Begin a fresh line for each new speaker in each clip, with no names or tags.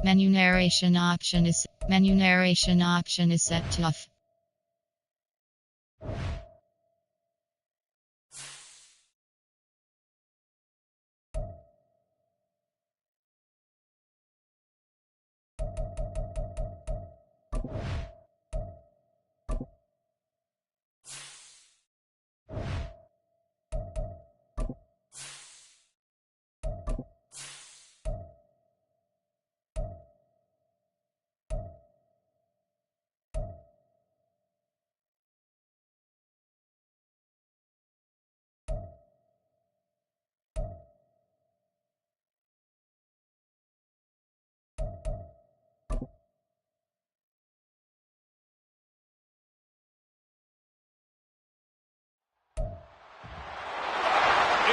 Menu narration option is set to off.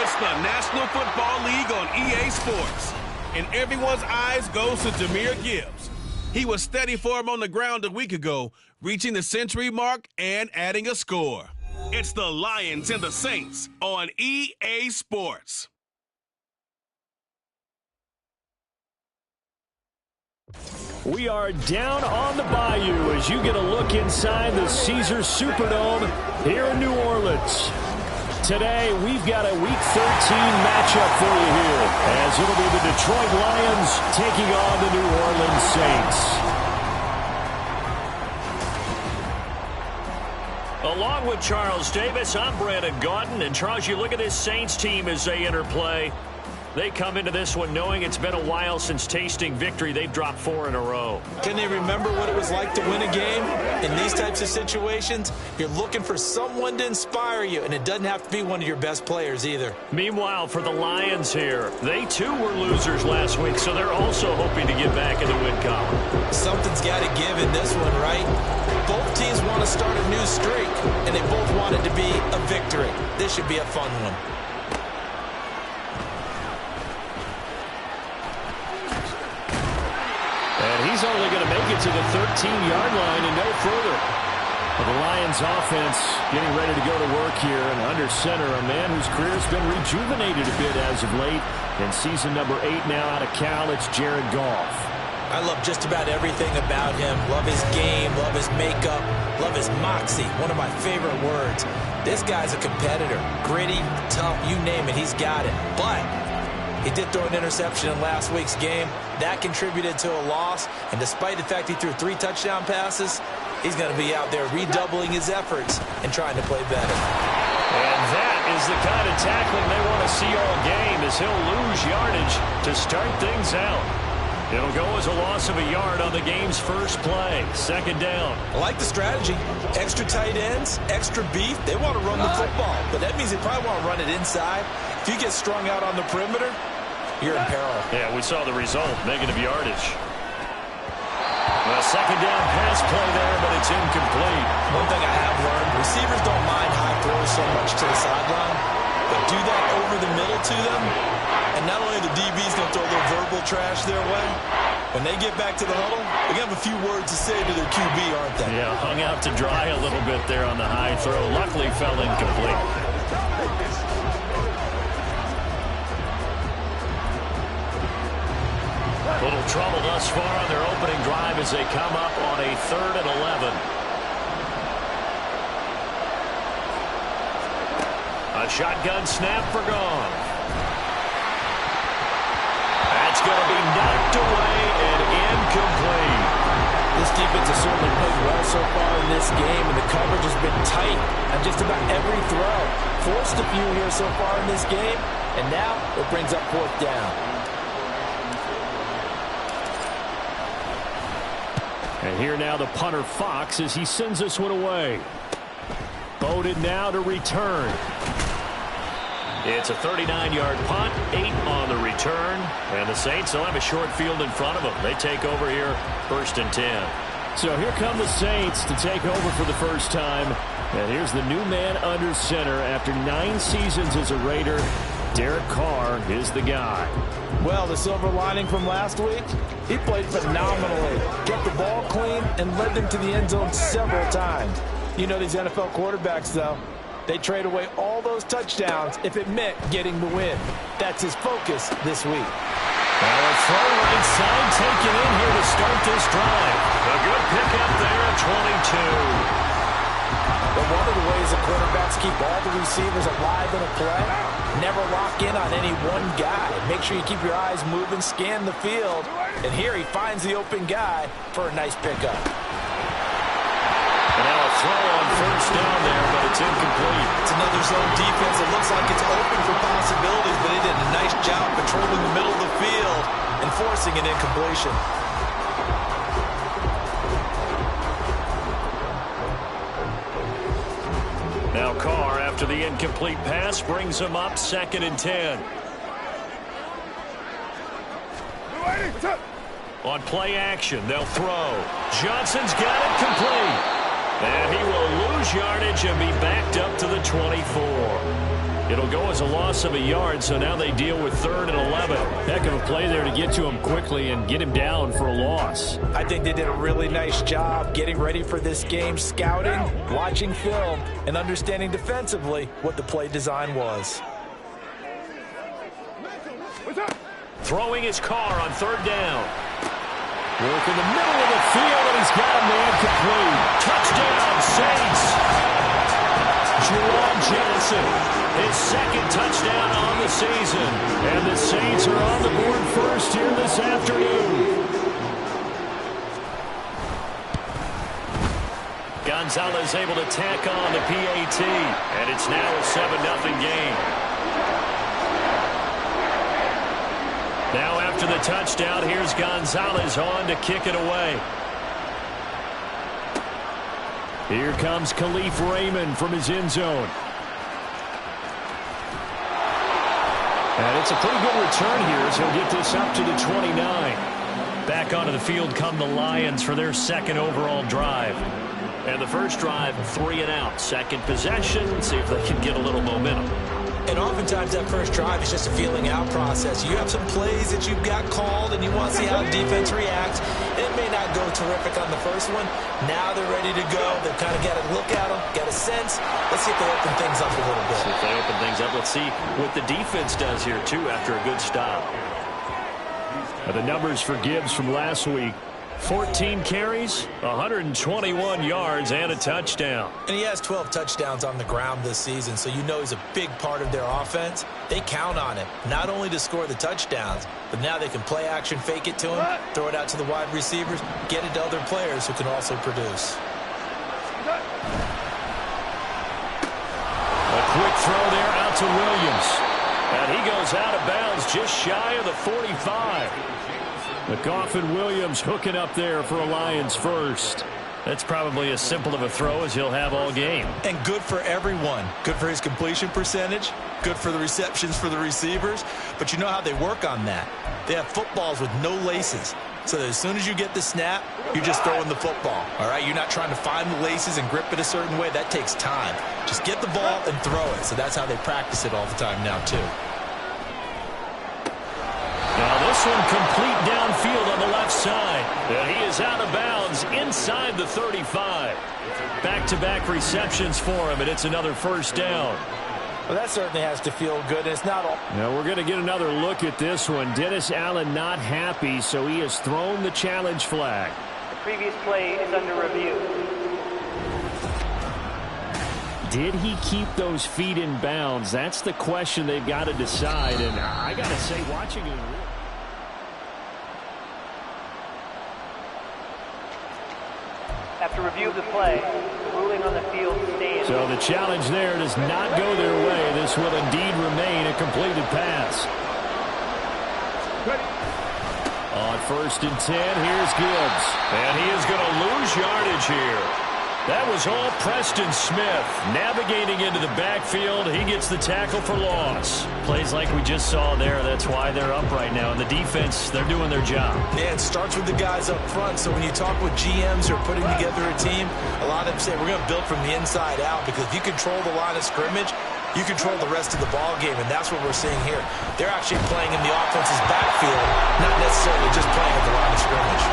It's the National Football League on EA Sports, and everyone's eyes goes to Jahmyr Gibbs. He was steady for him on the ground a week ago, reaching the century mark and adding a score. It's the Lions and the Saints on EA Sports.
We are down on the bayou as you get a look inside the Caesars Superdome here in New Orleans. Today, we've got a Week 13 matchup for you here, as it'll be the Detroit Lions taking on the New Orleans Saints. Along with Charles Davis, I'm Brandon Gaudin. And Charles, you look at this Saints team as they interplay. They come into this one knowing it's been a while since tasting victory. They've dropped 4 in a row.
Can they remember what it was like to win a game? In these types of situations, you're looking for someone to inspire you, and it doesn't have to be one of your best players either.
Meanwhile, for the Lions here, they too were losers last week, so they're also hoping to get back in the win column.
Something's got to give in this one, right? Both teams want to start a new streak, and they both want it to be a victory. This should be a fun one.
And he's only going to make it to the 13-yard line and no further. Well, the Lions offense getting ready to go to work here, and under center, a man whose career has been rejuvenated a bit as of late. In season number 8 now out of Cal, it's Jared Goff.
I love just about everything about him. Love his game, love his makeup, love his moxie. One of my favorite words. This guy's a competitor. Gritty, tough, you name it, he's got it. But he did throw an interception in last week's game. That contributed to a loss. And despite the fact he threw 3 touchdown passes, he's going to be out there redoubling his efforts and trying to play better.
And that is the kind of tackling they want to see all game, as he'll lose yardage to start things out. It'll go as a loss of a yard on the game's first play. Second down.
I like the strategy. Extra tight ends, extra beef. They want to run the football, but that means they probably want to run it inside. If you get strung out on the perimeter, you're in peril.
Yeah, we saw the result, negative yardage. A second down pass play there, but it's incomplete.
One thing I have learned, receivers don't mind high throws so much to the sideline, but do that over the middle to them, and not only the DB's going to throw a little verbal trash their way, when they get back to the huddle, they're going to have a few words to say to their QB, aren't they?
Yeah, hung out to dry a little bit there on the high throw. Luckily fell incomplete. Little trouble thus far on their opening drive as they come up on a 3rd and 11. A shotgun snap for Goff. That's going to be knocked away and incomplete.
This defense has certainly played well so far in this game, and the coverage has been tight on just about every throw. Forced a few here so far in this game, and now it brings up 4th down.
And here now the punter Fox as he sends this one away. Bowden now to return. It's a 39-yard punt, 8 on the return. And the Saints will have a short field in front of them. They take over here, 1st and 10. So here come the Saints to take over for the first time. And here's the new man under center after 9 seasons as a Raider. Derek Carr is the guy.
Well, the silver lining from last week, he played phenomenally. Kept the ball clean and led them to the end zone several times. You know these NFL quarterbacks, though. They trade away all those touchdowns if it meant getting the win. That's his focus this week.
Now a throw right side taken in here to start this drive. A good pickup there at 22.
But one of the ways the quarterbacks keep all the receivers alive in a play, never lock in on any one guy. Make sure you keep your eyes moving, scan the field. And here he finds the open guy for a nice pickup.
And now a throw on first down there, but it's incomplete.
It's another zone defense. It looks like it's open for possibilities, but he did a nice job patrolling the middle of the field and forcing an incompletion.
Now Carr, after the incomplete pass, brings him up 2nd and 10. On play action, they'll throw. Johnson's got it complete. And he will lose yardage and be backed up to the 24. It'll go as a loss of a yard, so now they deal with 3rd and 11. Heck of a play there to get to him quickly and get him down for a loss.
I think they did a really nice job getting ready for this game, scouting, watching film, and understanding defensively what the play design was.
Throwing his Carr on 3rd down. Work in the middle of the field, and he's got a man complete. Touchdown, Saints. Jerome Johnson, his 2nd touchdown on the season. And the Saints are on the board first here this afternoon. Gonzalez able to tack on the PAT, and it's now a 7-0 game. Now after the touchdown, here's Gonzalez on to kick it away. Here comes Khalif Raymond from his end zone. And it's a pretty good return here as he'll get this up to the 29. Back onto the field come the Lions for their 2nd overall drive. And the first drive, 3 and out. 2nd possession, see if they can get a little momentum.
And oftentimes that first drive is just a feeling out process. You have some plays that you've got called and you want to see how the defense reacts. And it may not go terrific on the first one. Now they're ready to go. They've kind of got to look at them, get a sense. Let's see if they open things up a little bit.
See if they open things up. Let's see what the defense does here, too, after a good stop. The numbers for Gibbs from last week. 14 carries, 121 yards, and a touchdown.
And he has 12 touchdowns on the ground this season, so you know he's a big part of their offense. They count on him, not only to score the touchdowns, but now they can play action, fake it to him, throw it out to the wide receivers, get it to other players who can also produce.
A quick throw there out to Williams. And he goes out of bounds just shy of the 45. McGoffin Williams hooking up there for a Lions first. That's probably as simple of a throw as he'll have all game.
And good for everyone. Good for his completion percentage. Good for the receptions for the receivers. But you know how they work on that. They have footballs with no laces. So that as soon as you get the snap, you're just throwing the football. All right? You're not trying to find the laces and grip it a certain way. That takes time. Just get the ball and throw it. So that's how they practice it all the time now, too.
Now this one complete downfield on the left side. And he is out of bounds inside the 35. Back-to-back receptions for him, and it's another first down.
Well, that certainly has to feel good. It's not all.
Now we're going to get another look at this one. Dennis Allen not happy, so he has thrown the challenge flag.
The previous play is under review.
Did he keep those feet in bounds? That's the question they've got to decide. And I got to say, watching it.
After review of the play, the ruling on the field stands.
So the challenge there does not go their way. This will indeed remain a completed pass. On 1st and 10, here's Gibbs. And he is going to lose yardage here. That was all Preston Smith navigating into the backfield. He gets the tackle for loss. Plays like we just saw there. That's why they're up right now. And the defense, they're doing their job.
Yeah, it starts with the guys up front. So when you talk with GMs who are putting together a team, a lot of them say we're going to build from the inside out, because if you control the line of scrimmage, you control the rest of the ball game, and that's what we're seeing here. They're actually playing in the offense's backfield, not necessarily just playing at the line of scrimmage.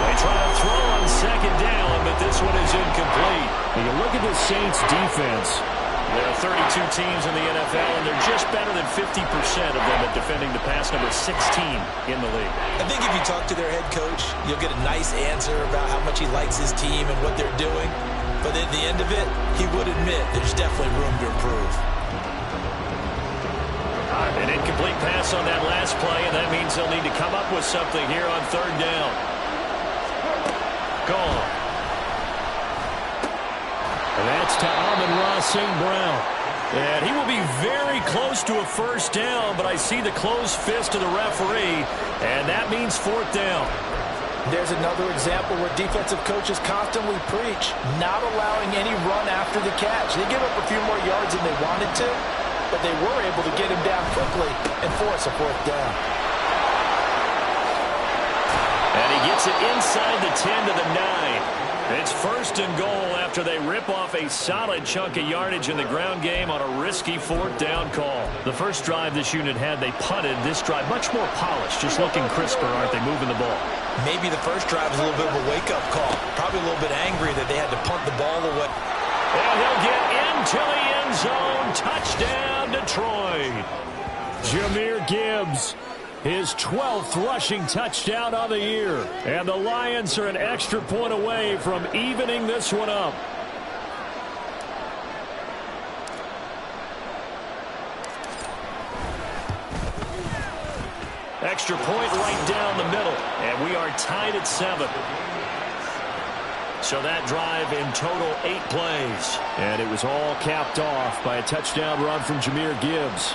They try to throw on 2nd down, but this one is incomplete. When you look at the Saints defense, There are 32 teams in the NFL, and they're just better than 50% of them at defending the pass, number 16 in the league.
I think if you talk to their head coach, you'll get a nice answer about how much he likes his team and what they're doing. But at the end of it, he would admit there's definitely room to improve.
An incomplete pass on that last play, and that means they'll need to come up with something here on third down. Gone. And that's to Amon-Ra St. Brown. And he will be very close to a first down, but I see the closed fist of the referee, and that means fourth down.
There's another example where defensive coaches constantly preach not allowing any run after the catch. They give up a few more yards than they wanted to, but they were able to get him down quickly and force a fourth down.
And he gets it inside the 10 to the 9. It's first and goal after they rip off a solid chunk of yardage in the ground game on a risky fourth down call. The first drive this unit had, they punted. This drive much more polished, just looking crisper, aren't they, moving the ball?
Maybe the first drive was a little bit of a wake-up call. Probably a little bit angry that they had to punt the ball away.
And he'll get into the end zone. Touchdown, Detroit. Jahmyr Gibbs, his 12th rushing touchdown of the year. And the Lions are an extra point away from evening this one up. Extra point right down the middle. And we are tied at 7. So that drive in total 8 plays. And it was all capped off by a touchdown run from Jahmyr Gibbs.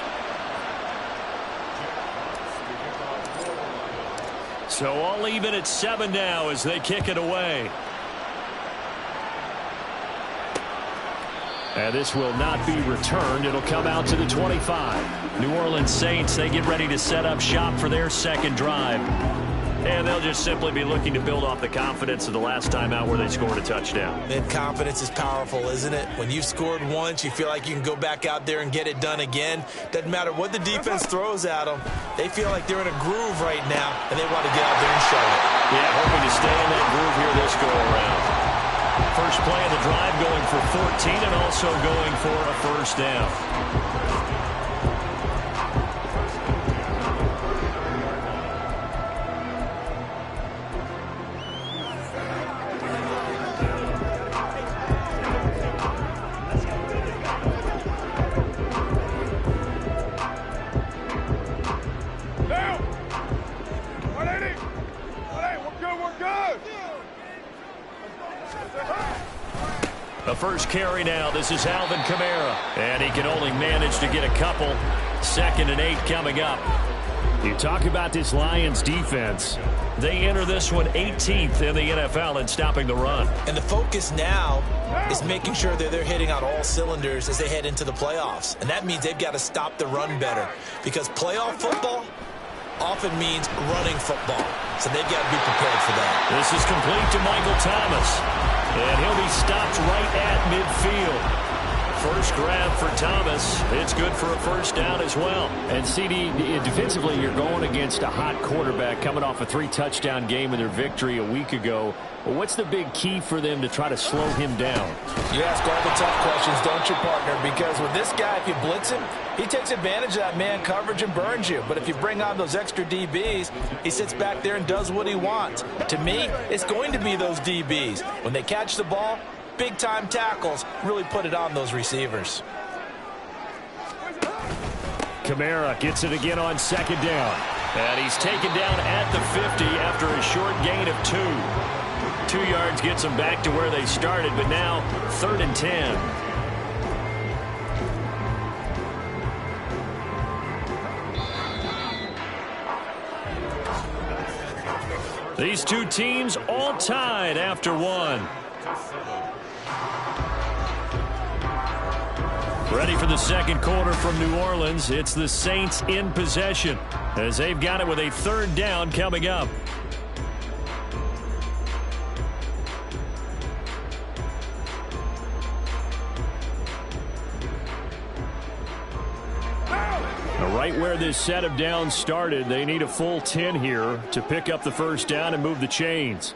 So all even at 7 now as they kick it away. And this will not be returned. It'll come out to the 25. New Orleans Saints, they get ready to set up shop for their second drive. And they'll just simply be looking to build off the confidence of the last time out where they scored a touchdown.
And confidence is powerful, isn't it? When you've scored once, you feel like you can go back out there and get it done again. Doesn't matter what the defense throws at them. They feel like they're in a groove right now, and they want to get out there and show it.
Yeah, hoping to stay in that groove here this go-around. First play of the drive going for 14 and also going for a first down. The first carry now. This is Alvin Kamara. And he can only manage to get a couple. 2nd and 8 coming up. You talk about this Lions defense. They enter this one 18th in the NFL in stopping the run.
And the focus now is making sure that they're hitting on all cylinders as they head into the playoffs. And that means they've got to stop the run better. Because playoff football often means running football. So they've got to be prepared for that.
This is complete to Michael Thomas. And he'll be stopped right at midfield. First grab for Thomas. It's good for a first down as well. And CD, defensively, you're going against a hot quarterback coming off a 3-touchdown game in their victory a week ago. Well, what's the big key for them to try to slow him down?
You ask all the tough questions, don't you, partner? Because with this guy, if you blitz him, he takes advantage of that man coverage and burns you. But if you bring on those extra DBs, he sits back there and does what he wants. To me, it's going to be those DBs. When they catch the ball, big-time tackles really put it on those receivers.
Kamara gets it again on 2nd down. And he's taken down at the 50 after a short gain of 2. 2 yards gets them back to where they started, but now 3rd and 10. These two teams all tied after 1. Ready for the second quarter from New Orleans. It's the Saints in possession as they've got it with a 3rd down coming up. Right where this set of downs started, they need a full 10 here to pick up the first down and move the chains.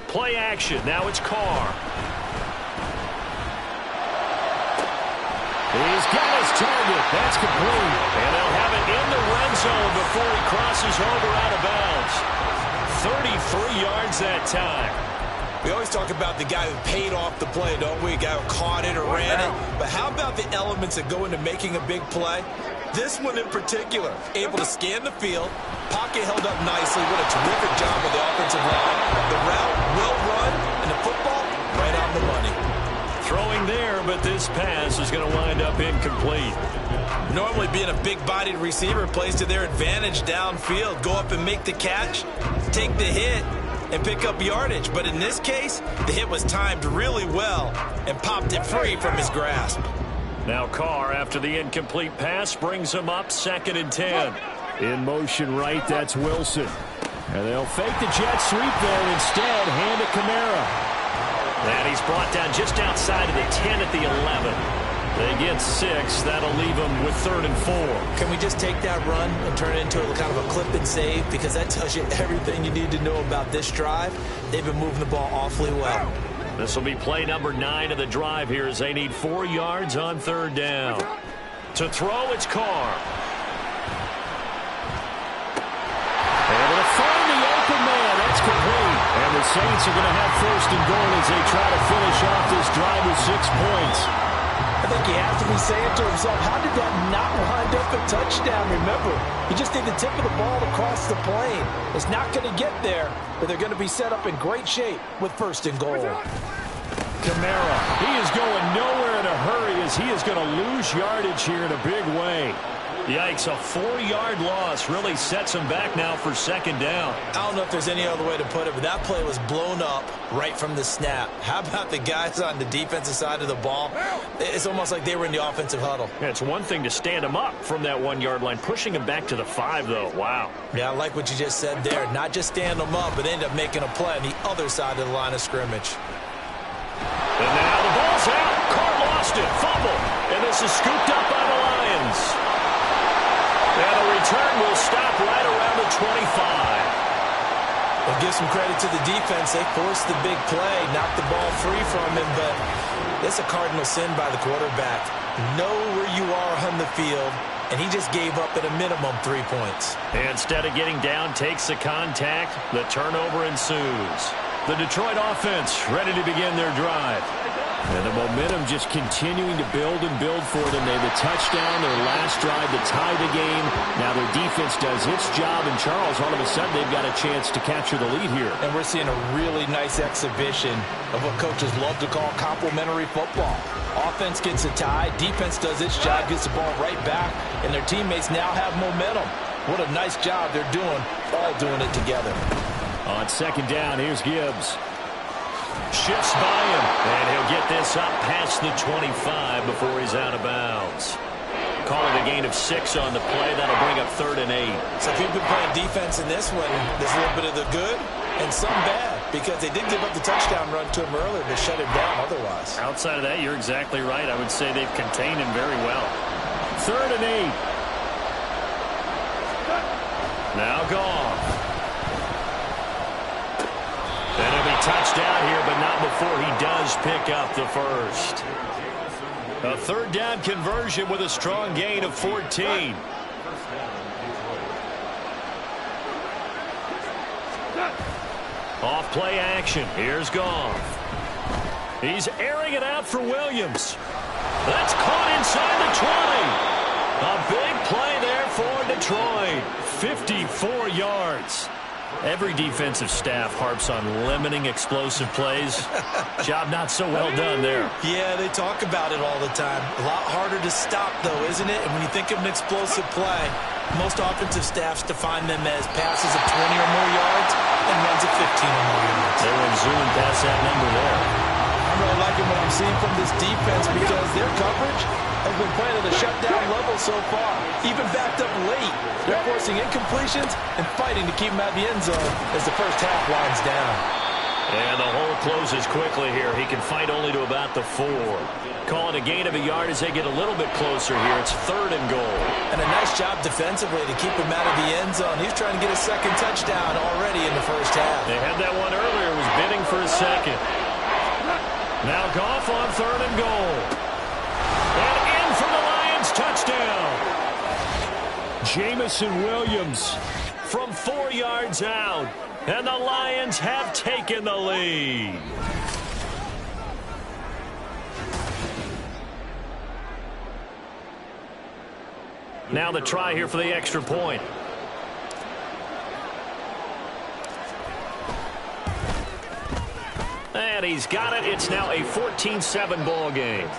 Play action. Now it's Carr. He's got his target. That's complete. And they'll have it in the red zone before he crosses over out of bounds. 33 yards that time.
We always talk about the guy who paid off the play, don't we? A guy who caught it or ran it. But how about the elements that go into making a big play? This one in particular, able to scan the field, pocket held up nicely. What a terrific job with the offensive line. The route, well run, and the football right on the money.
Throwing there, but this pass is going to wind up incomplete.
Normally being a big-bodied receiver plays to their advantage downfield. Go up and make the catch, take the hit, and pick up yardage. But in this case, the hit was timed really well and popped it free from his grasp.
Now Carr, after the incomplete pass, brings him up 2nd and 10. In motion right, that's Wilson. And they'll fake the jet sweep there instead, hand it Kamara. And he's brought down just outside of the 10 at the 11. They get 6. That'll leave them with 3rd and 4.
Can we just take that run and turn it into a kind of a clip and save? Because that tells you everything you need to know about this drive. They've been moving the ball awfully well.
This will be play number 9 of the drive here as they need 4 yards on 3rd down. To throw, it's Carr. Able to find the open man. That's complete. And the Saints are going to have 1st and goal as they try to finish off this drive with 6 points.
I think he has to be saying to himself, how did that not wind up a touchdown? Remember, you just need the tip of the ball across the plane. It's not going to get there, but they're going to be set up in great shape with 1st and goal.
Kamara, he is going nowhere in a hurry as he is going to lose yardage here in a big way. Yikes, a 4-yard loss really sets him back now for 2nd down.
I don't know if there's any other way to put it, but that play was blown up right from the snap. How about the guys on the defensive side of the ball? It's almost like they were in the offensive huddle.
Yeah, it's one thing to stand him up from that 1-yard line. Pushing him back to the 5, though. Wow.
Yeah, I like what you just said there. Not just stand them up, but end up making a play on the other side of the line of scrimmage.
And now the ball's out. Carr lost it. Fumble. And this is scooped up by the Lions. And the return will stop right around the 25.
We'll give some credit to the defense. They forced the big play, knocked the ball free from him, but it's a cardinal sin by the quarterback. Know where you are on the field, and he just gave up at a minimum 3 points.
And instead of getting down, takes the contact. The turnover ensues. The Detroit offense ready to begin their drive. And the momentum just continuing to build and build for them. They had the touchdown, their last drive to tie the game. Now their defense does its job, and Charles, all of a sudden, they've got a chance to capture the lead here.
And we're seeing a really nice exhibition of what coaches love to call complementary football. Offense gets a tie, defense does its job, gets the ball right back, and their teammates now have momentum. What a nice job they're doing, all doing it together.
On 2nd down, here's Gibbs. Shifts by him, and he'll get this up past the 25 before he's out of bounds. Calling a gain of 6 on the play. That'll bring up 3rd and 8.
So if you've been playing defense in this one, there's a little bit of the good and some bad, because they did give up the touchdown run to him earlier to shut him down otherwise.
Outside of that, you're exactly right. I would say they've contained him very well. 3rd and 8. Now Goff. And it'll be touchdown here, but not before he does pick up the first. A 3rd down conversion with a strong gain of 14. Off play action. Here's Goff. He's airing it out for Williams. That's caught inside the 20. A big play there for Detroit. 54 yards. Every defensive staff harps on limiting explosive plays. Job not so well done there.
Yeah, they talk about it all the time. A lot harder to stop, though, isn't it? And when you think of an explosive play, most offensive staffs define them as passes of 20 or more yards and runs of 15 or more yards.
They went zooming past that number there.
I'm really liking what I'm seeing from this defense because their coverage has been playing at a shutdown level so far. Even backed up late, they're forcing incompletions and fighting to keep them out of the end zone as the first half winds down.
And the hole closes quickly here. He can fight only to about the 4. Calling a gain of a yard as they get a little bit closer here. It's 3rd and goal.
And a nice job defensively to keep him out of the end zone. He's trying to get a second touchdown already in the first half.
They had that one earlier, was bidding for a second. Now Goff on 3rd and goal. And in from first down. Jamison Williams from 4 yards out. And the Lions have taken the lead. Now the try here for the extra point. And he's got it. It's now a 14-7 ball game.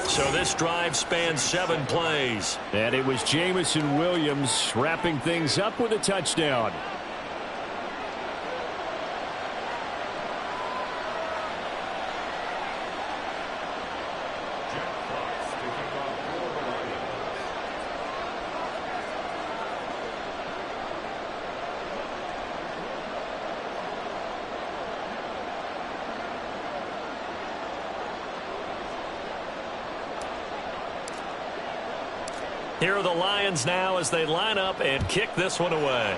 So this drive spans 7 plays. And it was Jamison Williams wrapping things up with a touchdown. Here are the Lions now as they line up and kick this one away.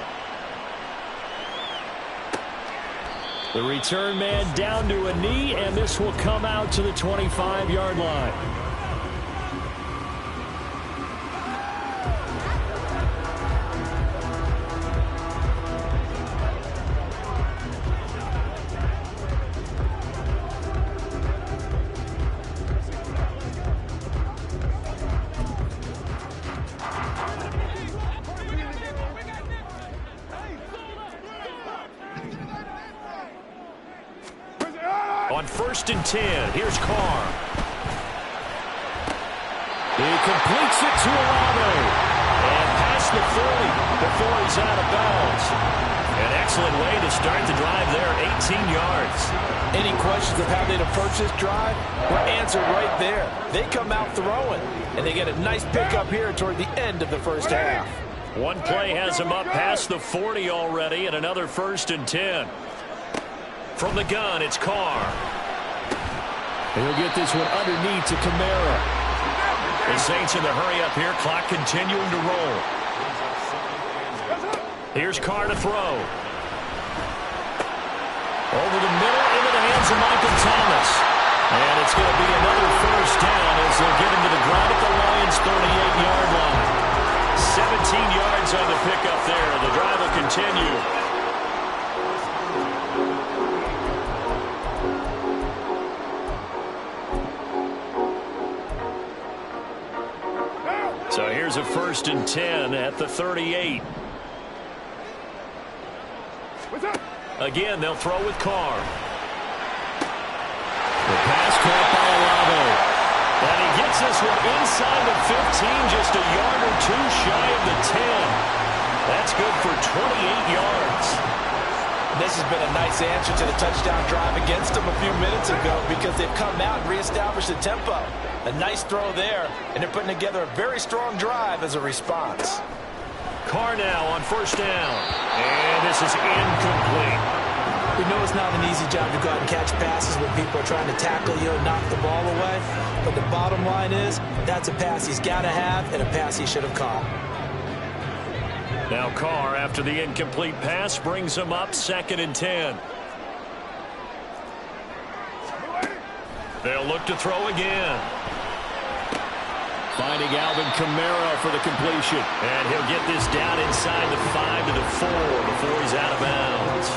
The return man down to a knee, and this will come out to the 25-yard line. On 1st and 10, here's Carr. He completes it to Olave. And past the 40 before he's out of bounds. An excellent way to start the drive there, 18 yards.
Any questions of how they'd approach this drive? Well, answered right there. They come out throwing, and they get a nice pickup here toward the end of the first half.
One play has him up past the 40 already, and another 1st and 10. From the gun, it's Carr. He'll get this one underneath to Kamara. The Saints in the hurry up here. Clock continuing to roll. Here's Carr to throw. Over the middle, into the hands of Michael Thomas. And it's going to be another first down as they'll get him to the ground at the Lions' 38-yard line. 17 yards on the pickup there. The drive will continue. So here's a 1st and 10 at the 38. Again, they'll throw with Carr. The pass caught by Olave. And he gets this one inside the 15, just a yard or two shy of the 10. That's good for 28 yards.
This has been a nice answer to the touchdown drive against them a few minutes ago because they've come out and reestablished the tempo. A nice throw there, and they're putting together a very strong drive as a response.
Carr now on 1st down. And this is incomplete.
We know it's not an easy job to go out and catch passes when people are trying to tackle you and knock the ball away. But the bottom line is, that's a pass he's got to have and a pass he should have caught.
Now Carr, after the incomplete pass, brings him up 2nd and 10. They'll look to throw again. Finding Alvin Kamara for the completion. And he'll get this down inside the 5 to the 4 before he's out of bounds.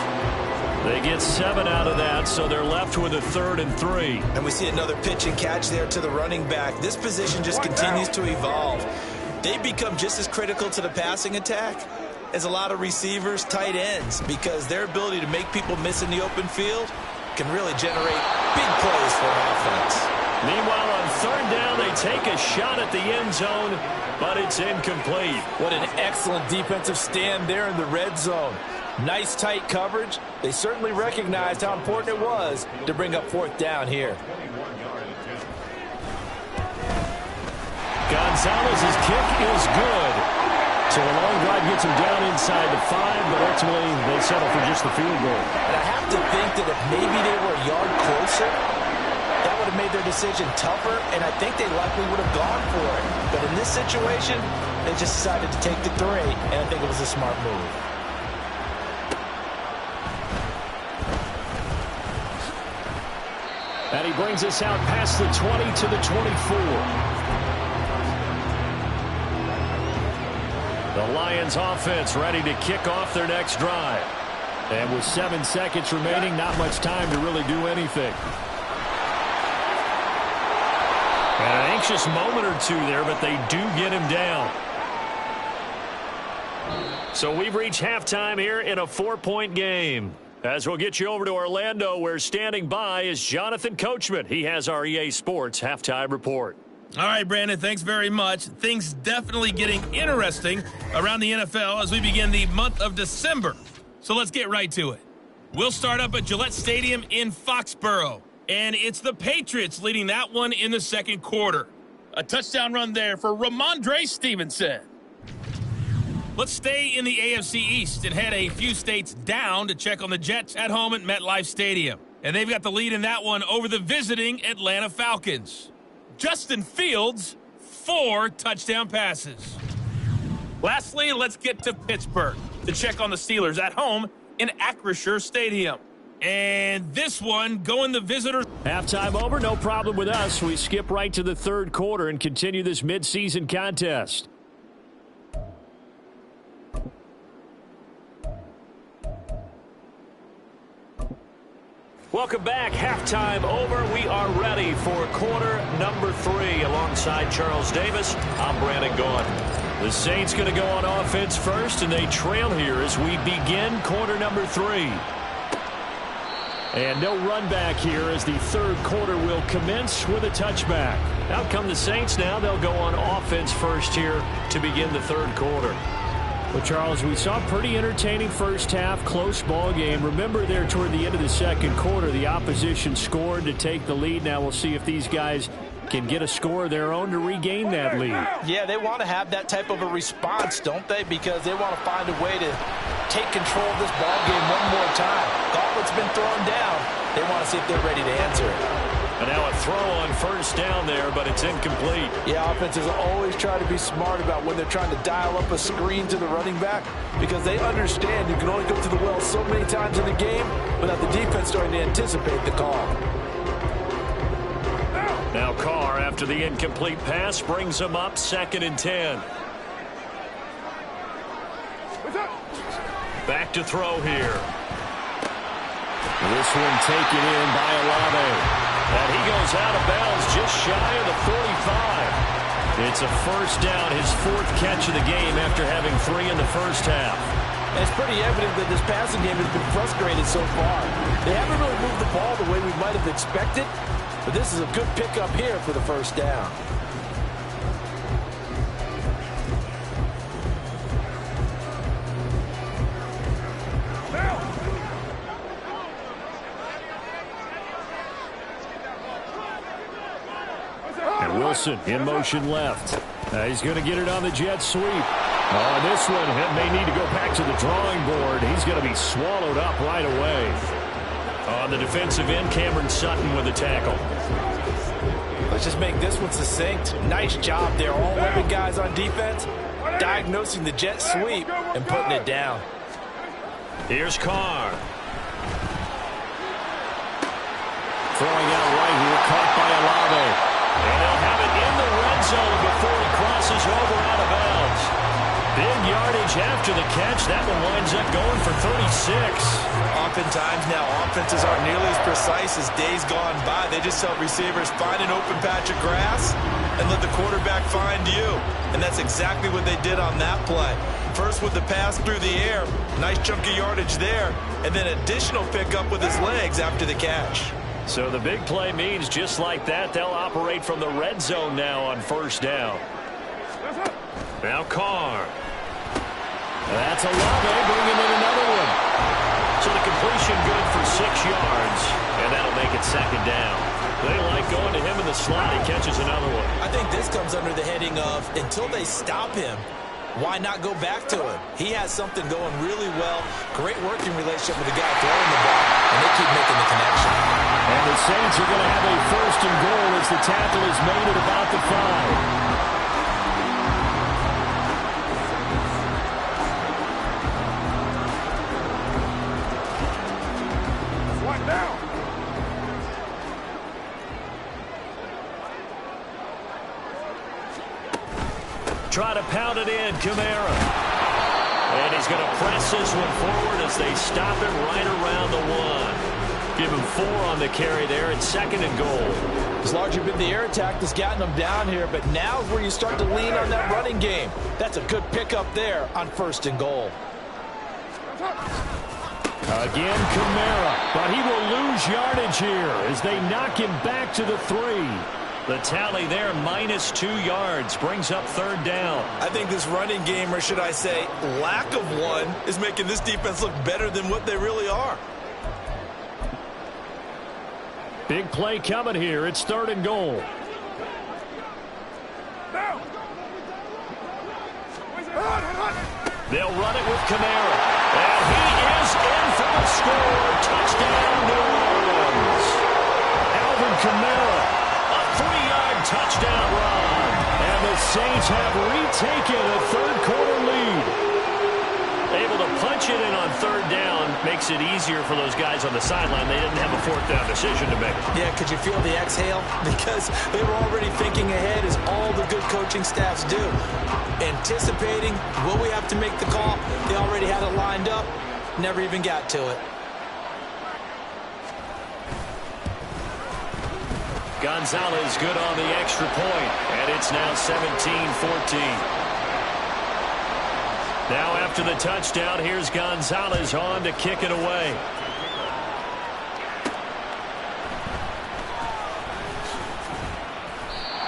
They get 7 out of that, so they're left with a 3rd and 3.
And we see another pitch and catch there to the running back. This position just continues to evolve. They become just as critical to the passing attack as a lot of receivers, tight ends, because their ability to make people miss in the open field can really generate big plays for an offense.
Meanwhile, on 3rd down, they take a shot at the end zone, but it's incomplete.
What an excellent defensive stand there in the red zone. Nice tight coverage. They certainly recognized how important it was to bring up 4th down here.
Gonzalez's kick is good. So a long drive gets him down inside the 5, but ultimately they settle for just the field goal.
And I have to think that if maybe they were a yard closer, that would have made their decision tougher, and I think they likely would have gone for it. But in this situation, they just decided to take the 3, and I think it was a smart move. And he brings us out past the 20 to the 24.
The Lions offense ready to kick off their next drive. And with 7 seconds remaining, not much time to really do anything. And an anxious moment or two there, but they do get him down. So we've reached halftime here in a 4-point game. As we'll get you over to Orlando, where standing by is Jonathan Coachman. He has our EA Sports halftime report.
All right, Brandon, thanks very much. Things definitely getting interesting around the NFL as we begin the month of December. So let's get right to it. We'll start up at Gillette Stadium in Foxborough. And it's the Patriots leading that one in the second quarter. A touchdown run there for Ramondre Stevenson. Let's stay in the AFC East and head a few states down to check on the Jets at home at MetLife Stadium. And they've got the lead in that one over the visiting Atlanta Falcons. Justin Fields, 4 touchdown passes. Lastly, let's get to Pittsburgh to check on the Steelers at home in Acrisure Stadium. And this one going the visitors.
Halftime over, no problem with us. We skip right to the third quarter and continue this midseason contest. Welcome back. Halftime over. We are ready for quarter number 3. Alongside Charles Davis, I'm Brandon Gaughan. The Saints going to go on offense first, and they trail here as we begin quarter number 3. And no run back here as the third quarter will commence with a touchback. Out come the Saints now. They'll go on offense first here to begin the third quarter. Well, Charles, we saw a pretty entertaining first half, close ball game. Remember there toward the end of the second quarter, the opposition scored to take the lead. Now we'll see if these guys can get a score of their own to regain that lead.
Yeah, they want to have that type of a response, don't they? Because they want to find a way to take control of this ball game one more time. Gauntlet's been thrown down. They want to see if they're ready to answer it.
And now a throw on first down there, but it's incomplete.
Yeah, offenses always try to be smart about when they're trying to dial up a screen to the running back because they understand you can only go to the well so many times in the game without the defense starting to anticipate the call.
Now Carr, after the incomplete pass, brings him up 2nd and 10. Back to throw here. This one taken in by Olave. And he goes out of bounds just shy of the 45. It's a first down, his 4th catch of the game after having 3 in the first half.
And it's pretty evident that this passing game has been frustrated so far. They haven't really moved the ball the way we might have expected, but this is a good pickup here for the first down.
Wilson in motion left. He's going to get it on the jet sweep. On this one, he may need to go back to the drawing board. He's going to be swallowed up right away. On the defensive end, Cameron Sutton with the tackle.
Let's just make this one succinct. Nice job there. All 11 guys on defense diagnosing the jet sweep and putting it down.
Here's Carr. Throwing out right here, caught by Olave. And they'll have it in the red zone before he crosses over out of bounds. Big yardage after the catch. That one winds up going for 36.
Oftentimes now, offenses aren't nearly as precise as days gone by. They just tell receivers, find an open patch of grass and let the quarterback find you. And that's exactly what they did on that play. First with the pass through the air, nice chunky yardage there, and then additional pickup with his legs after the catch.
So the big play means just like that, they'll operate from the red zone now on first down. Now Carr. That's Olave bringing in another one. So the completion good for 6 yards, and that'll make it 2nd down. They like going to him in the slot. He catches another one.
I think this comes under the heading of until they stop him, why not go back to him? He has something going really well. Great working relationship with the guy throwing the ball, and they keep making the connection.
And the Saints are going to have a 1st and goal as the tackle is made at about the 5. Try to pound it in, Kamara. And he's going to press this one forward as they stop it right around the 1. Give him 4 on the carry there, and 2nd and goal.
It's largely been the air attack that's gotten them down here, but now is where you start to lean on that running game. That's a good pickup there on 1st and goal.
Again, Kamara, but he will lose yardage here as they knock him back to the 3. The tally there, -2 yards, brings up 3rd down.
I think this running game, or should I say lack of one, is making this defense look better than what they really are.
Big play coming here. It's 3rd and goal. They'll run it with Kamara. And he is in for the score. Touchdown, New Orleans. Alvin Kamara, a 3-yard touchdown run. And the Saints have retaken a 3rd-quarter lead. Able to punch it in on 3rd down makes it easier for those guys on the sideline. They didn't have a 4th down decision to make.
Yeah, could you feel the exhale? Because they were already thinking ahead, as all the good coaching staffs do. Anticipating, will we have to make the call? They already had it lined up, never even got to it.
Gonzalez good on the extra point, and it's now 17-14. Now after the touchdown, here's Gonzalez on to kick it away.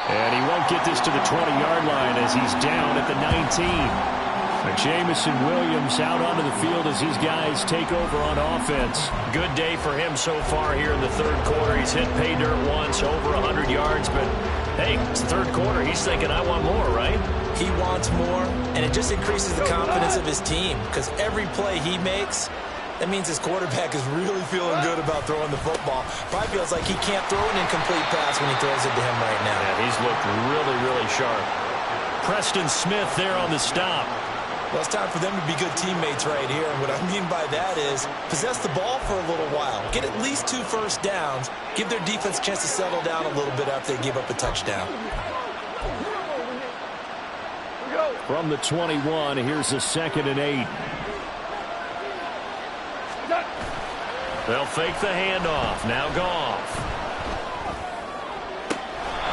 And he won't get this to the 20-yard line as he's down at the 19. And Jamison Williams out onto the field as his guys take over on offense. Good day for him so far here in the 3rd quarter. He's hit pay dirt once, over 100 yards, but hey, it's the 3rd quarter. He's thinking, I want more, right?
He wants more, and it just increases the confidence of his team, because every play he makes, that means his quarterback is really feeling good about throwing the football. Probably feels like he can't throw an incomplete pass when he throws it to him right now.
Yeah, he's looked really, really sharp. Preston Smith there on the stop.
Well, it's time for them to be good teammates right here, and what I mean by that is possess the ball for a little while. Get at least 2 first downs. Give their defense a chance to settle down a little bit after they give up a touchdown.
From the 21, here's a 2nd and 8. They'll fake the handoff. Now Goff.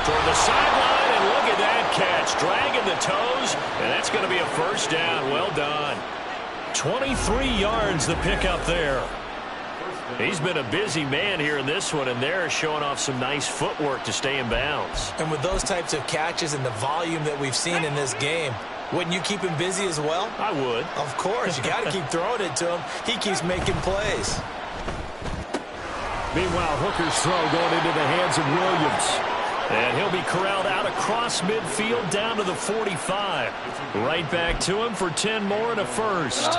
Toward the sideline, and look at that catch. Dragging the toes, and that's going to be a 1st down. Well done. 23 yards the pickup there. He's been a busy man here in this one, and they're showing off some nice footwork to stay in bounds.
And with those types of catches and the volume that we've seen in this game, wouldn't you keep him busy as well?
I would.
Of course. You got to keep throwing it to him. He keeps making plays.
Meanwhile, Hooker's throw going into the hands of Williams. And he'll be corralled out across midfield down to the 45. Right back to him for 10 more and a 1st.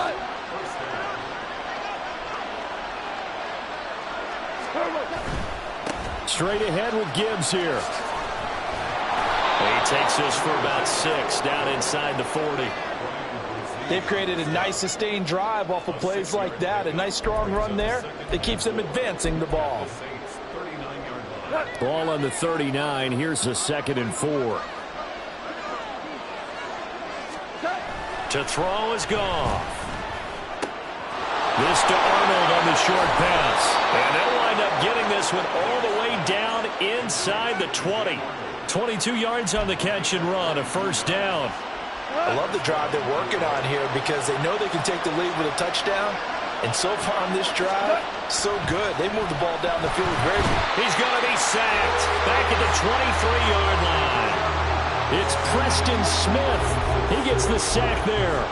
Straight ahead with Gibbs here. He takes this for about 6 down inside the 40.
They've created a nice sustained drive off of plays like that. A nice strong run there that keeps them advancing the ball.
Ball on the 39. Here's a 2nd and 4. To throw is Goff. This to Arnold on the short pass. And they'll wind up getting this one all the way down inside the 20. 22 yards on the catch and run, a 1st down.
I love the drive they're working on here because they know they can take the lead with a touchdown. And so far on this drive, so good. They moved the ball down the field very good.
He's going to be sacked back at the 23-yard line. It's Preston Smith. He gets the sack there.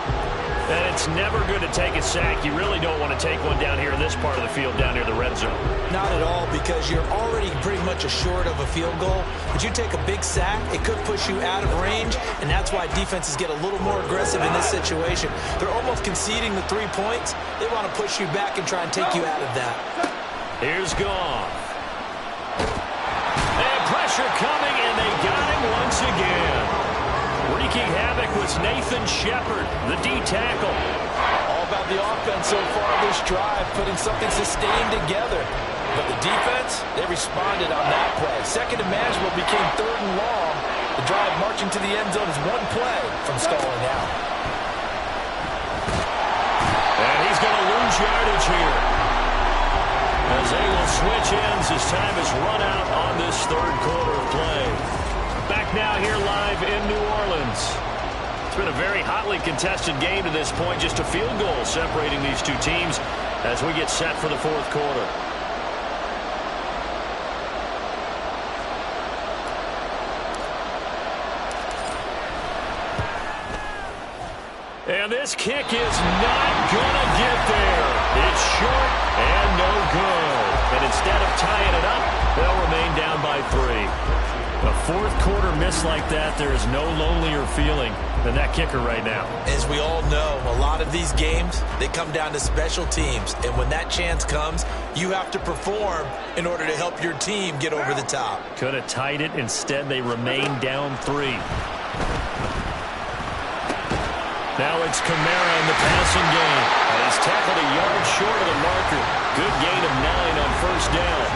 And it's never good to take a sack. You really don't want to take one down here in this part of the field, down near the red zone.
Not at all, because you're already pretty much assured of a field goal. But you take a big sack, it could push you out of range, and that's why defenses get a little more aggressive in this situation. They're almost conceding the 3 points. They want to push you back and try and take you out of that.
Here's Goff. And pressure coming, and they got him once again. Wreaking havoc was Nathan Shepard, the D tackle.
All about the offense so far this drive, putting something sustained together. But the defense, they responded on that play. 2nd and manageable became 3rd and long. The drive marching to the end zone is one play from stalling out.
They will switch ends as time has run out on this third quarter of play. Back now here live in New Orleans. It's been a very hotly contested game to this point. Just a field goal separating these two teams as we get set for the fourth quarter. And this kick is not going to get there. It's short and no good. And instead of tying it up, they'll remain down by 3. A fourth quarter miss like that, there is no lonelier feeling than that kicker right now.
As we all know, a lot of these games, they come down to special teams. And when that chance comes, you have to perform in order to help your team get over the top.
Could have tied it. Instead, they remain down 3. Now it's Kamara in the passing game. He's tackled a yard short of the marker. Good gain of 9 on first down.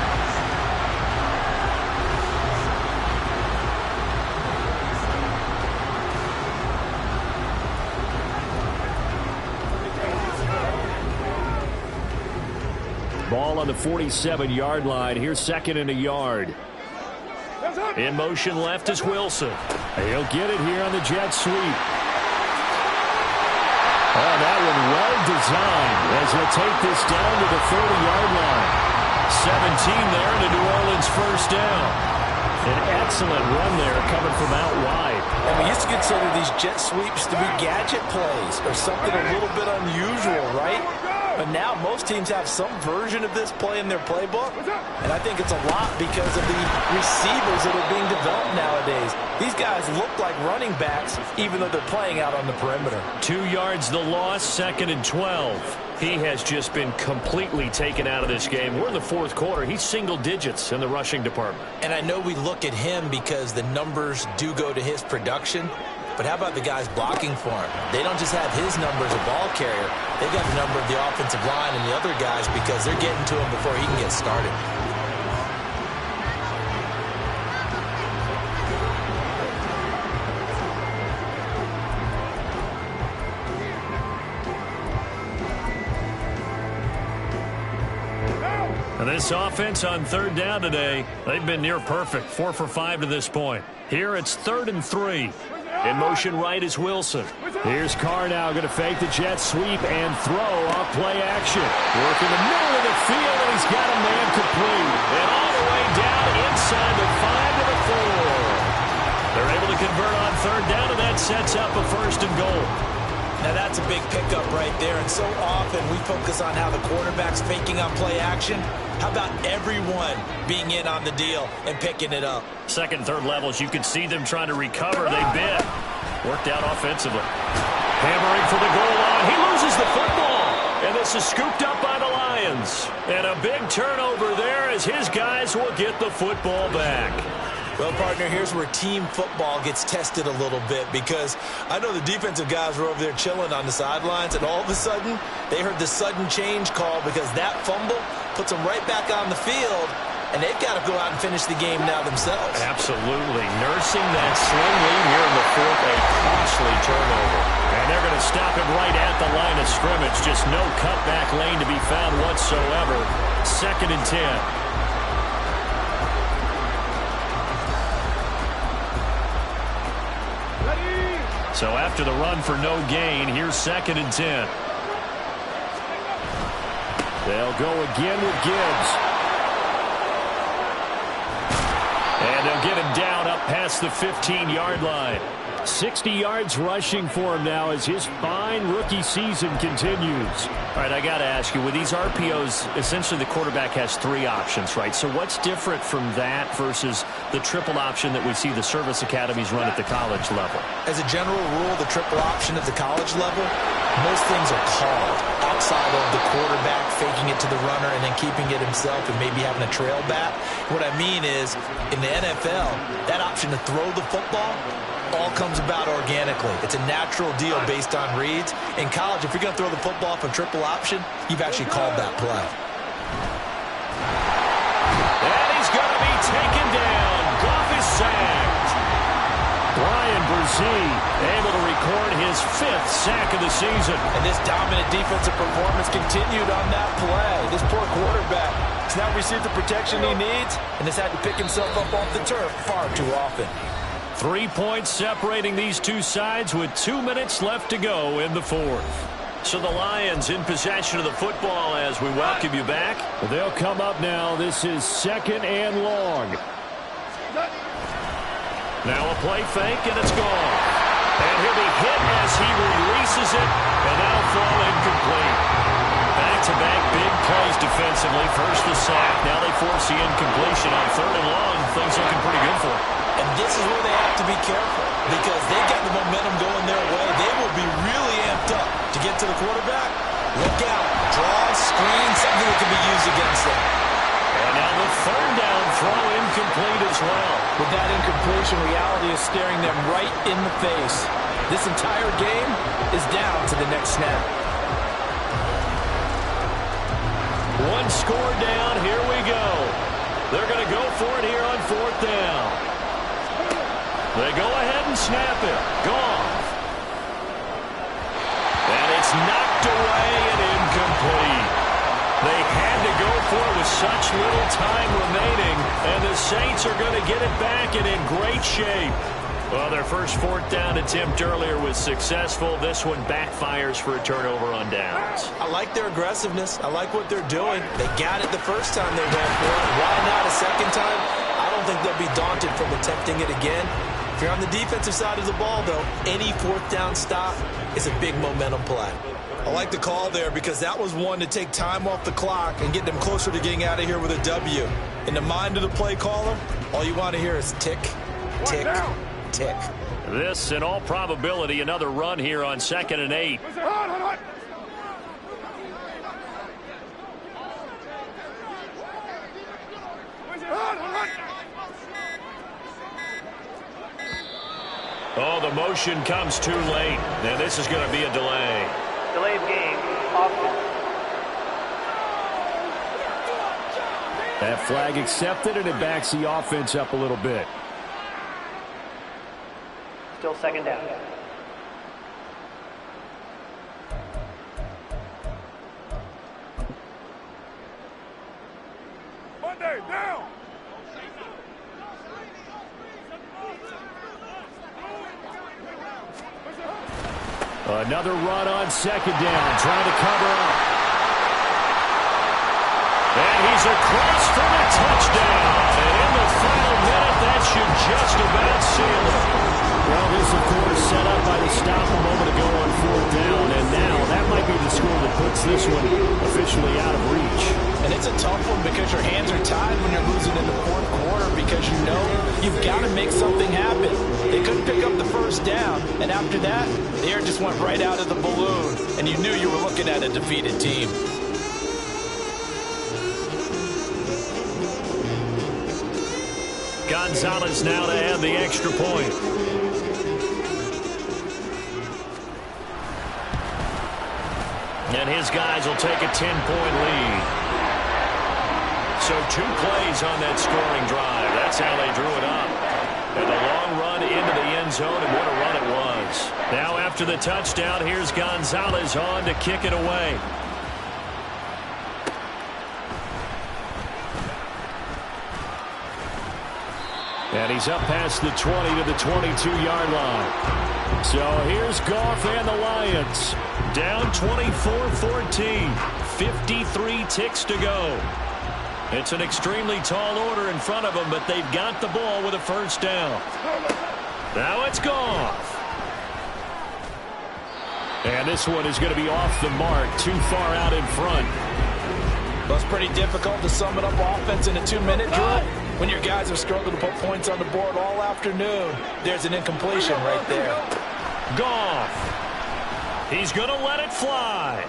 Ball on the 47-yard line. Here's second and a yard. In motion left is Wilson. He'll get it here on the jet sweep. Oh, that one well designed as he'll take this down to the 30-yard line. 17 there and a New Orleans first down. An excellent run there coming from out wide.
And we used to consider these jet sweeps to be gadget plays or something a little bit unusual, right? But now most teams have some version of this play in their playbook. And I think it's a lot because of the receivers that are being developed nowadays. These guys look like running backs even though they're playing out on the perimeter.
2 yards the loss, second and 12. He has just been completely taken out of this game. We're in the fourth quarter. He's single digits in the rushing department.
And I know we look at him because the numbers do go to his production. But how about the guys blocking for him? They don't just have his number as a ball carrier. They've got the number of the offensive line and the other guys because they're getting to him before he can get started.
And this offense on third down today, they've been near perfect. 4 for 5 to this point. Here it's 3rd and 3. In motion right is Wilson. Here's Carr now going to fake the jet sweep and throw off play action. Work in the middle of the field, and he's got a man complete. And all the way down inside the 5 to the 4. They're able to convert on third down, and that sets up a 1st and goal.
Now that's a big pickup right there, and so often we focus on how the quarterback's faking on play action. How about everyone being in on the deal and picking it up?
Second, third levels, you can see them trying to recover. They bit. Worked out offensively. Hammering for the goal line. He loses the football. And this is scooped up by the Lions. And a big turnover there as his guys will get the football back.
Well, partner, here's where team football gets tested a little bit because I know the defensive guys were over there chilling on the sidelines, and all of a sudden they heard the sudden change call because that fumble puts them right back on the field, and they've got to go out and finish the game now themselves.
Absolutely. Nursing that slim lead here in the fourth, a costly turnover. And they're going to stop it right at the line of scrimmage. Just no cutback lane to be found whatsoever. 2nd and 10. So after the run for no gain, here's 2nd and 10. They'll go again with Gibbs. And they'll get him down up past the 15-yard line. 60 yards rushing for him now as his fine rookie season continues. All right, I got to ask you, with these RPOs, essentially the quarterback has 3 options, right? So what's different from that versus the triple option that we see the service academies run at the college level?
As a general rule, the triple option at the college level, most things are called outside of the quarterback faking it to the runner and then keeping it himself and maybe having a trail back. What I mean is, in the NFL, that option to throw the football all comes about organically. It's a natural deal based on reads. In college, if you're going to throw the football for triple option, you've actually called that play.
And he's going to be taken down. Goff is sacked. Ryan Brzee able to record his 5th sack of the season.
And this dominant defensive performance continued on that play. This poor quarterback has not received the protection he needs and has had to pick himself up off the turf far too often.
3 points separating these two sides with 2 minutes left to go in the 4th. So the Lions in possession of the football as we welcome you back. They'll come up now. This is 2nd and long. Now a play fake, and it's gone. And he'll be hit as he releases it, and that'll fall incomplete. Back-to-back big plays defensively. First the sack, now they force the incompletion on 3rd and long. Things looking pretty good for them.
And this is where they have to be careful because they got the momentum going their way. They will be really amped up to get to the quarterback. Look out. Draw, screen, something that can be used against them.
And now the 3rd down throw incomplete as well.
With that incompletion, reality is staring them right in the face. This entire game is down to the next snap.
One score down. Here we go. They're going to go for it here on 4th down. They go ahead and snap it. Gone. And it's knocked away and incomplete. They had to go for it with such little time remaining, and the Saints are going to get it back and in great shape. Well, their first 4th down attempt earlier was successful. This one backfires for a turnover on downs.
I like their aggressiveness. I like what they're doing. They got it the first time they went for it. Why not a second time? I don't think they'll be daunted from attempting it again. If you're on the defensive side of the ball, though, any 4th down stop is a big momentum play. I like the call there because that was one to take time off the clock and get them closer to getting out of here with a W. In the mind of the play caller, all you want to hear is tick, tick, tick.
This, in all probability, another run here on 2nd and 8. Oh, the motion comes too late. And this is going to be a delay.
Delayed game, offense.
That flag accepted, and it backs the offense up a little bit.
Still 2nd down.
Monday, down!
Another run on 2nd down, trying to cover up. And he's across for the touchdown. And in the final minute, that should just about seal it. Well, this, of course, set up by the stop a moment ago on 4th down. And now that might be the score that puts this one officially out of reach.
And it's a tough one because your hands are tied when you're losing in the 4th quarter because you know you've got to make something happen. They couldn't pick up the 1st down, and after that, the air just went right out of the balloon, and you knew you were looking at a defeated team.
Gonzalez now to add the extra point. And his guys will take a 10-point lead. So 2 plays on that scoring drive. That's how they drew it up. And a long run into the end zone, and what a run it was. Now after the touchdown, here's Gonzalez on to kick it away. And he's up past the 20 to the 22-yard line. So here's Goff and the Lions. Down 24-14. 53 ticks to go. It's an extremely tall order in front of them, but they've got the ball with a 1st down. Now it's Goff. And this one is going to be off the mark, too far out in front.
Well, it's pretty difficult to sum it up offense in a 2-minute drill. When your guys have struggled to put points on the board all afternoon, there's an incompletion right there.
Goff. He's going to let it fly.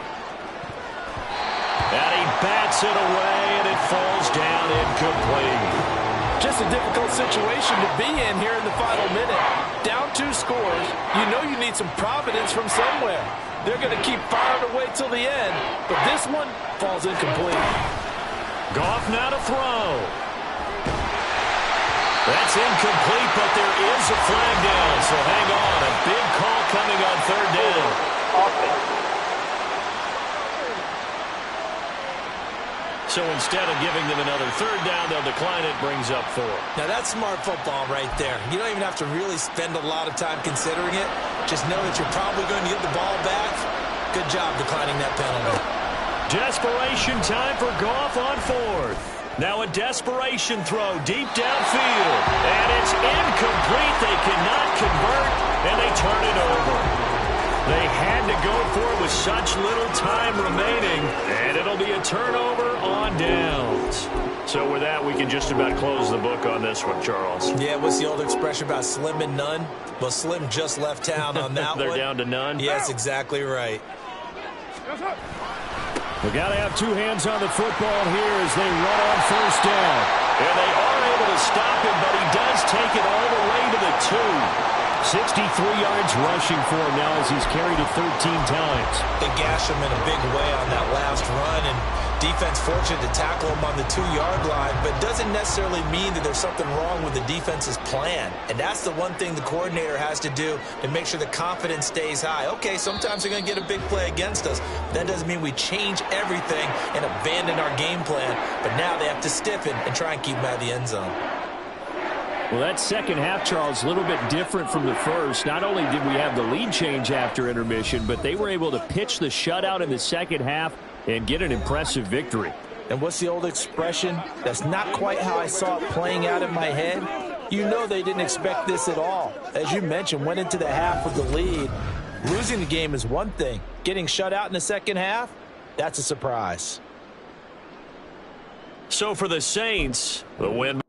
And he bats it away, and it falls down incomplete.
Just a difficult situation to be in here in the final minute. Down 2 scores. You know you need some providence from somewhere. They're going to keep firing away till the end, but this one falls incomplete.
Goff now to throw. That's incomplete, but there is a flag down, so hang on. A big call coming on third down.
Offense.
So instead of giving them another third down, they'll decline it, brings up 4.
Now, that's smart football right there. You don't even have to really spend a lot of time considering it. Just know that you're probably going to get the ball back. Good job declining that penalty.
Desperation time for Goff on 4th. Now a desperation throw deep downfield. And it's incomplete. They cannot convert, and they turn it over. They had to go for it with such little time remaining, and it'll be a turnover on downs. So with that, we can just about close the book on this one, Charles.
Yeah, what's the old expression about slim and none? Well, Slim just left town on that
They're
one.
down to none?
Yes, exactly right.
We got to have 2 hands on the football here as they run on first down. And they are able to stop him, but he does take it all the way to the 2. 63 yards rushing for him now as he's carried it 13 times.
They gashed him in a big way on that last run, and defense fortunate to tackle him on the 2-yard line, but doesn't necessarily mean that there's something wrong with the defense's plan. And that's the one thing the coordinator has to do to make sure the confidence stays high. Okay, sometimes they're going to get a big play against us. That doesn't mean we change everything and abandon our game plan, but now they have to stiffen and try and keep him out of the end zone.
Well, that second half, Charles, a little bit different from the first. Not only did we have the lead change after intermission, but they were able to pitch the shutout in the second half and get an impressive victory.
And what's the old expression? That's not quite how I saw it playing out in my head. You know they didn't expect this at all. As you mentioned, went into the half with the lead. Losing the game is one thing. Getting shut out in the second half, that's a surprise.
So for the Saints, the win